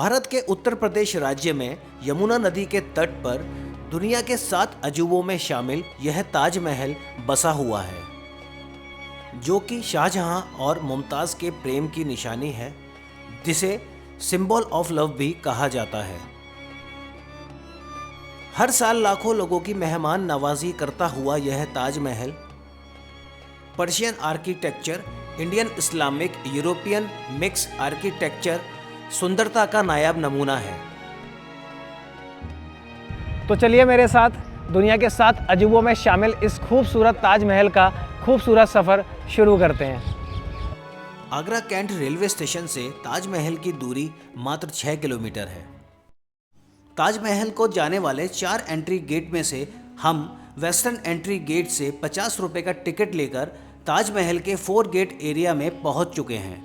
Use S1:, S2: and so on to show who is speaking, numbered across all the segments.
S1: भारत के उत्तर प्रदेश राज्य में यमुना नदी के तट पर दुनिया के 7 अजूबों में शामिल यह ताजमहल बसा हुआ है, जो कि शाहजहां और मुमताज़ के प्रेम की निशानी है, जिसे सिंबल ऑफ लव भी कहा जाता है। हर साल लाखों लोगों की मेहमान नवाजी करता हुआ यह Taj Mahal Persian architecture, Indian Islamic European mix architecture सुंदरता का नायाब नमूना है।
S2: तो चलिए मेरे साथ दुनिया के 7 अजूबों में शामिल इस खूबसूरत ताजमहल का खूबसूरत सफ़र शुरू करते हैं।
S1: आगरा कैंट रेलवे स्टेशन से ताजमहल की दूरी मात्र 6 किलोमीटर है। ताजमहल को जाने वाले 4 एंट्री गेट में से हम वेस्टर्न एंट्री गेट से 50 रुपये का टिकट लेकर ताजमहल के 4 गेट एरिया में पहुंच चुके हैं।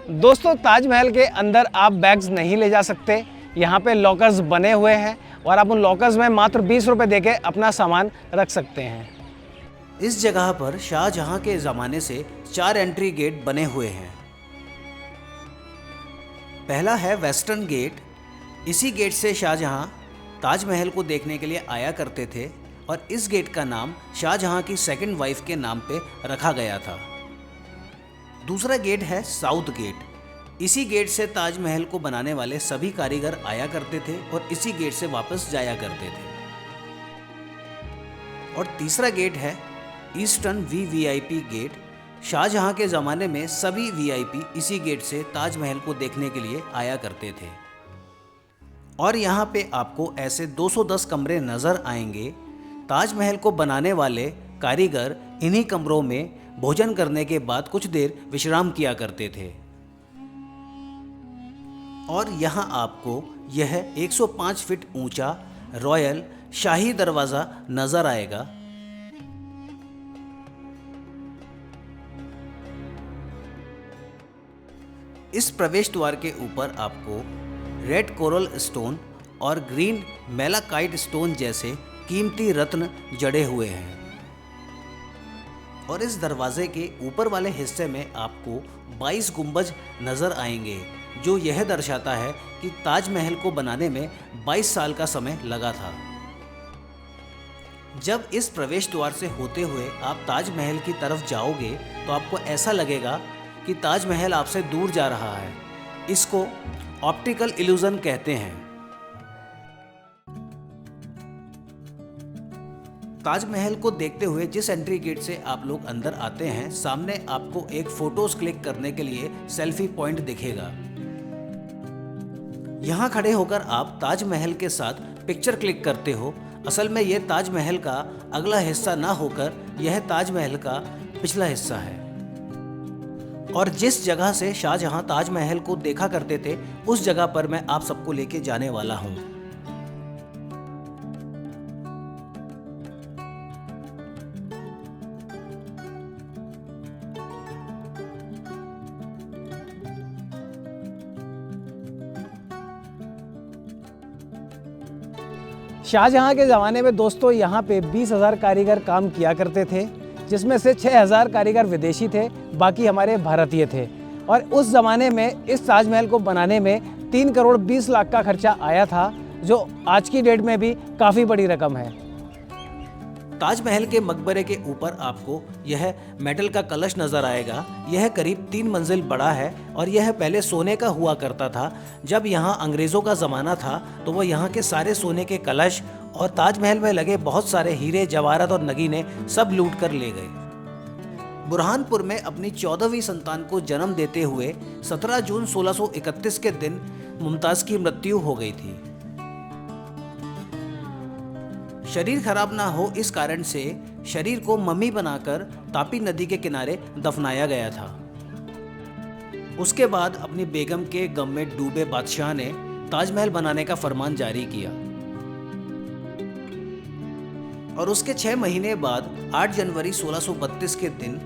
S2: दोस्तों, ताजमहल के अंदर आप बैग्स नहीं ले जा सकते। यहाँ पे लॉकर्स बने हुए हैं और आप उन लॉकर्स में मात्र 20 रुपये देके अपना सामान रख सकते हैं।
S1: इस जगह पर शाहजहां के ज़माने से 4 एंट्री गेट बने हुए हैं। पहला है वेस्टर्न गेट। इसी गेट से शाहजहां ताजमहल को देखने के लिए आया करते थे और इस गेट का नाम शाहजहां की सेकंड वाइफ के नाम पे रखा गया था। दूसरा गेट है साउथ गेट। इसी गेट से ताजमहल को बनाने वाले सभी कारीगर आया करते थे और इसी गेट से वापस जाया करते थे। और तीसरा गेट है ईस्टर्न वीवीआईपी गेट। शाहजहां के ज़माने में सभी वीआईपी इसी गेट से ताजमहल को देखने के लिए आया करते थे। और यहाँ पे आपको ऐसे 210 कमरे नज़र आएंगे। ताजमहल को बनाने वाले कारीगर इन्हीं कमरों में भोजन करने के बाद कुछ देर विश्राम किया करते थे। और यहाँ आपको यह 105 फीट ऊंचा रॉयल शाही दरवाज़ा नज़र आएगा। इस प्रवेश द्वार के ऊपर आपको रेड कोरल स्टोन और ग्रीन मेलाकाइट स्टोन जैसे कीमती रत्न जड़े हुए हैं। और इस दरवाजे के ऊपर वाले हिस्से में आपको 22 गुंबज नज़र आएंगे, जो यह दर्शाता है कि ताजमहल को बनाने में 22 साल का समय लगा था। जब इस प्रवेश द्वार से होते हुए आप ताजमहल की तरफ जाओगे तो आपको ऐसा लगेगा कि ताजमहल आपसे दूर जा रहा है। इसको ऑप्टिकल इल्यूजन कहते हैं। ताजमहल को देखते हुए जिस एंट्री गेट से आप लोग अंदर आते हैं, सामने आपको एक फोटोज क्लिक करने के लिए सेल्फी पॉइंट दिखेगा। यहाँ खड़े होकर आप ताजमहल के साथ पिक्चर क्लिक करते हो। असल में यह ताजमहल का अगला हिस्सा ना होकर यह ताजमहल का पिछला हिस्सा है। और जिस जगह से शाहजहां ताजमहल को देखा करते थे, उस जगह पर मैं आप सबको लेके जाने वाला हूँ।
S2: शाहजहां के ज़माने में दोस्तों यहाँ पे 20,000 कारीगर काम किया करते थे, जिसमें से 6,000 कारीगर विदेशी थे, बाकी हमारे भारतीय थे। और उस ज़माने में इस ताजमहल को बनाने में 3 करोड़ 20 लाख का खर्चा आया था, जो आज की डेट में भी काफ़ी बड़ी रकम है।
S1: ताजमहल के मकबरे के ऊपर आपको यह मेटल का कलश नज़र आएगा। यह करीब 3 मंजिल बड़ा है और यह पहले सोने का हुआ करता था। जब यहाँ अंग्रेज़ों का ज़माना था तो वह यहाँ के सारे सोने के कलश और ताजमहल में लगे बहुत सारे हीरे जवाहरात और नगीने सब लूट कर ले गए। बुरहानपुर में अपनी 14वीं संतान को जन्म देते हुए 17 जून 1631 के दिन मुमताज़ की मृत्यु हो गई थी। शरीर खराब ना हो इस कारण से शरीर को मम्मी बनाकर तापी नदी के किनारे दफनाया गया था। उसके बाद अपनी बेगम के गम में डूबे बादशाह ने ताजमहल बनाने का फरमान जारी किया। और उसके 6 महीने बाद 8 जनवरी 1632 के दिन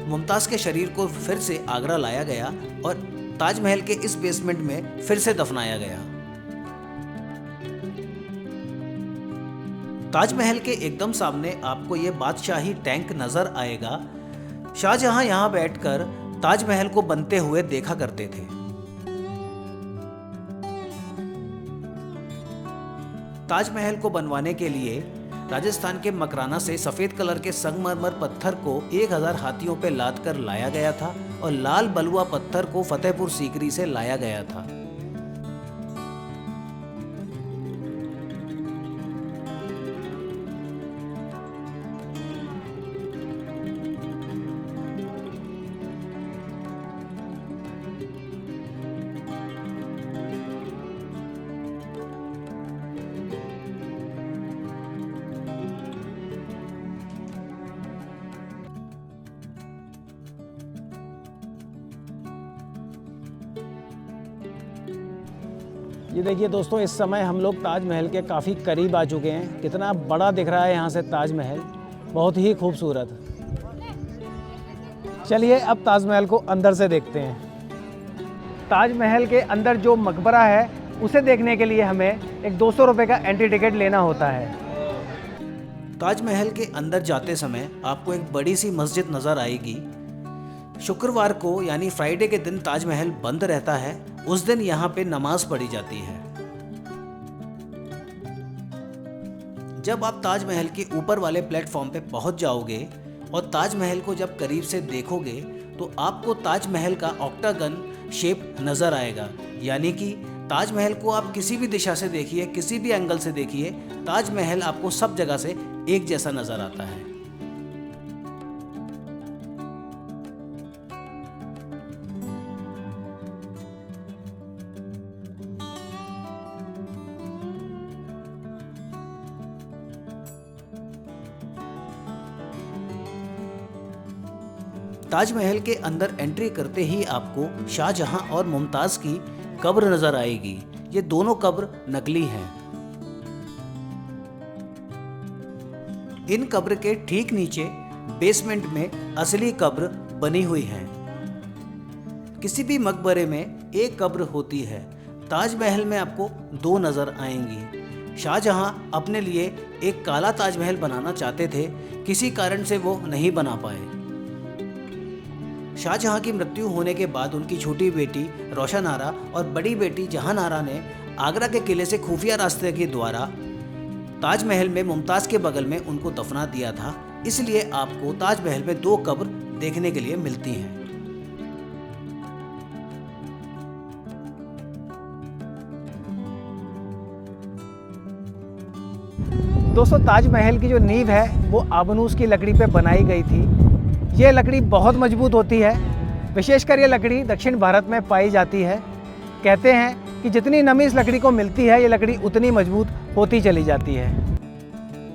S1: मुमताज़ के शरीर को फिर से आगरा लाया गया और ताजमहल के इस बेसमेंट में फिर से दफनाया गया। ताजमहल के एकदम सामने आपको ये बादशाही टैंक नज़र आएगा। शाहजहां यहाँ बैठकर ताजमहल को बनते हुए देखा करते थे। ताजमहल को बनवाने के लिए राजस्थान के मकराना से सफेद कलर के संगमरमर पत्थर को 1000 हाथियों पे लाद कर लाया गया था और लाल बलुआ पत्थर को फतेहपुर सीकरी से लाया गया था।
S2: ये देखिए दोस्तों, इस समय हम लोग ताजमहल के काफ़ी करीब आ चुके हैं। कितना बड़ा दिख रहा है यहाँ से ताजमहल, बहुत ही खूबसूरत। चलिए अब ताजमहल को अंदर से देखते हैं। ताजमहल के अंदर जो मकबरा है उसे देखने के लिए हमें एक 200 रुपये का एंट्री टिकट लेना होता है।
S1: ताजमहल के अंदर जाते समय आपको एक बड़ी सी मस्जिद नज़र आएगी। शुक्रवार को यानी फ्राइडे के दिन ताजमहल बंद रहता है। उस दिन यहाँ पे नमाज पढ़ी जाती है। जब आप ताजमहल के ऊपर वाले प्लेटफॉर्म पे पहुंच जाओगे और ताजमहल को जब करीब से देखोगे तो आपको ताजमहल का ऑक्टागन शेप नज़र आएगा। यानी कि ताजमहल को आप किसी भी दिशा से देखिए, किसी भी एंगल से देखिए, ताजमहल आपको सब जगह से एक जैसा नज़र आता है। ताजमहल के अंदर एंट्री करते ही आपको शाहजहां और मुमताज़ की कब्र नज़र आएगी। ये दोनों कब्र नकली हैं। इन कब्र के ठीक नीचे बेसमेंट में असली कब्र बनी हुई है। किसी भी मकबरे में एक कब्र होती है। ताजमहल में आपको 2 नज़र आएंगी। शाहजहां अपने लिए एक काला ताजमहल बनाना चाहते थे, किसी कारण से वो नहीं बना पाए। शाहजहां की मृत्यु होने के बाद उनकी छोटी बेटी रोशन आरा और बड़ी बेटी जहान आरा ने आगरा के किले से खुफिया रास्ते के द्वारा ताजमहल में मुमताज़ के बगल में उनको दफना दिया था। इसलिए आपको ताजमहल में 2 कब्र देखने के लिए मिलती हैं।
S2: दोस्तों, ताजमहल की जो नींव है वो आबनूस की लकड़ी पे बनाई गई थी। ये लकड़ी बहुत मजबूत होती है। विशेषकर ये लकड़ी दक्षिण भारत में पाई जाती है। कहते हैं कि जितनी नमी इस लकड़ी को मिलती है, ये लकड़ी उतनी मजबूत होती चली जाती है।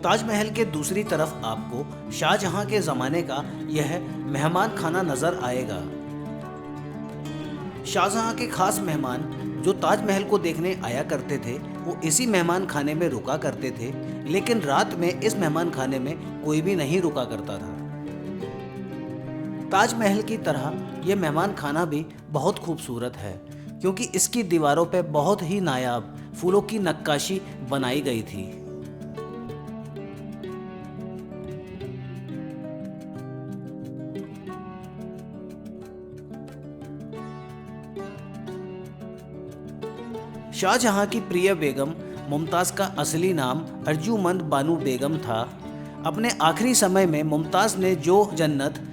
S1: ताजमहल के दूसरी तरफ आपको शाहजहां के ज़माने का यह मेहमान खाना नज़र आएगा। शाहजहां के खास मेहमान जो ताजमहल को देखने आया करते थे वो इसी मेहमान खाने में रुका करते थे, लेकिन रात में इस मेहमान खाने में कोई भी नहीं रुका करता था। ताजमहल की तरह यह मेहमान खाना भी बहुत खूबसूरत है क्योंकि इसकी दीवारों पर बहुत ही नायाब फूलों की नक्काशी बनाई गई थी। शाहजहां की प्रिय बेगम मुमताज़ का असली नाम अर्जुमंद बानो बेगम था। अपने आखिरी समय में मुमताज़ ने जो जन्नत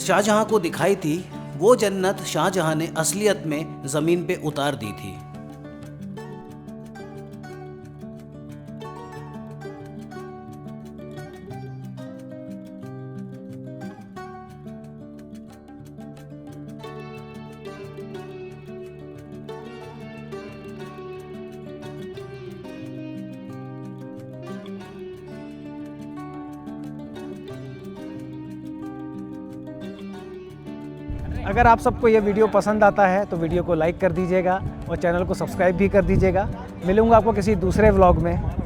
S1: शाहजहां को दिखाई थी, वो जन्नत शाहजहां ने असलियत में ज़मीन पे उतार दी थी।
S2: अगर आप सबको ये वीडियो पसंद आता है तो वीडियो को लाइक कर दीजिएगा और चैनल को सब्सक्राइब भी कर दीजिएगा। मिलूंगा आपको किसी दूसरे व्लॉग में।